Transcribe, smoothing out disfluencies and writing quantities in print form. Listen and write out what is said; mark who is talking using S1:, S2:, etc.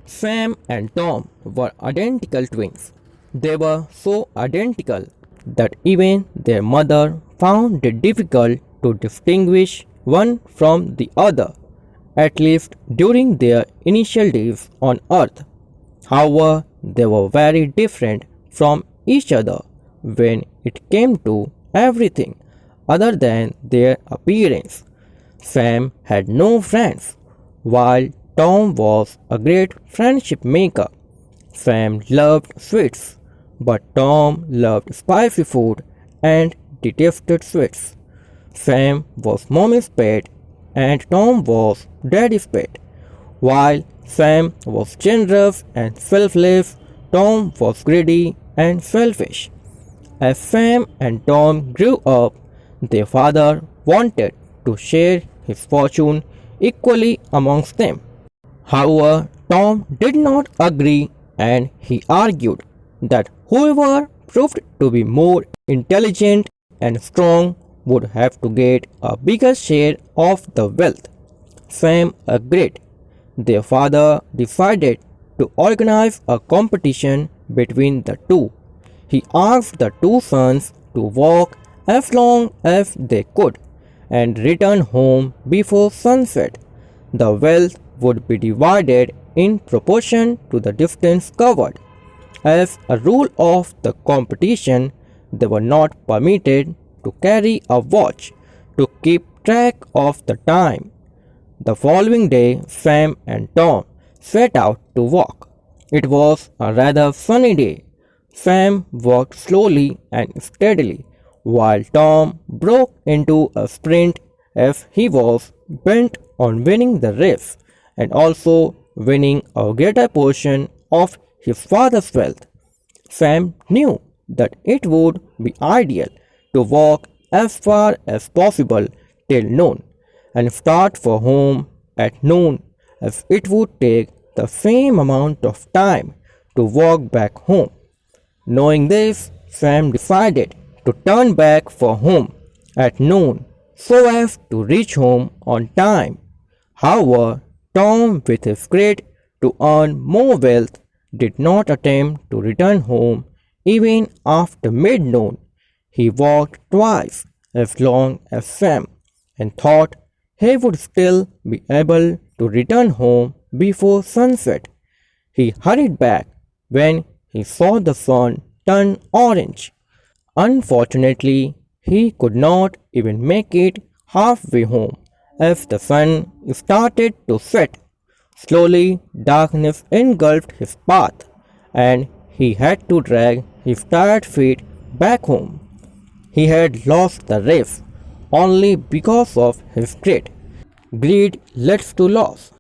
S1: Sam and Tom were identical twins. They were so identical that even their mother found it difficult to distinguish one from the other, at least during their initial days on Earth. However, they were very different from each other when it came to everything other than their appearance. Sam had no friends, while Tom was a great friendship maker. Sam loved sweets, but Tom loved spicy food and detested sweets. Sam was mommy's pet and Tom was daddy's pet. While Sam was generous and selfless, Tom was greedy and selfish. As Sam and Tom grew up, their father wanted to share his fortune equally amongst them. However, Tom did not agree and he argued that whoever proved to be more intelligent and strong would have to get a bigger share of the wealth. Sam agreed. Their father decided to organize a competition between the two. He asked the two sons to walk as long as they could and return home before sunset. The wealth would be divided in proportion to the distance covered. As a rule of the competition, they were not permitted to carry a watch to keep track of the time. The following day, Sam and Tom set out to walk. It was a rather sunny day. Sam walked slowly and steadily, while Tom broke into a sprint as he was bent on winning the race and also winning a greater portion of his father's wealth. Sam knew that it would be ideal to walk as far as possible till noon and start for home at noon, as it would take the same amount of time to walk back home. Knowing this, Sam decided to turn back for home at noon so as to reach home on time. However, Tom, with his greed to earn more wealth, did not attempt to return home even after mid-noon. He walked twice as long as Sam and thought he would still be able to return home before sunset. He hurried back when he saw the sun turn orange. Unfortunately, he could not even make it halfway home as the sun started to set. Slowly, darkness engulfed his path, and he had to drag his tired feet back home. He had lost the race only because of his greed. Greed leads to loss.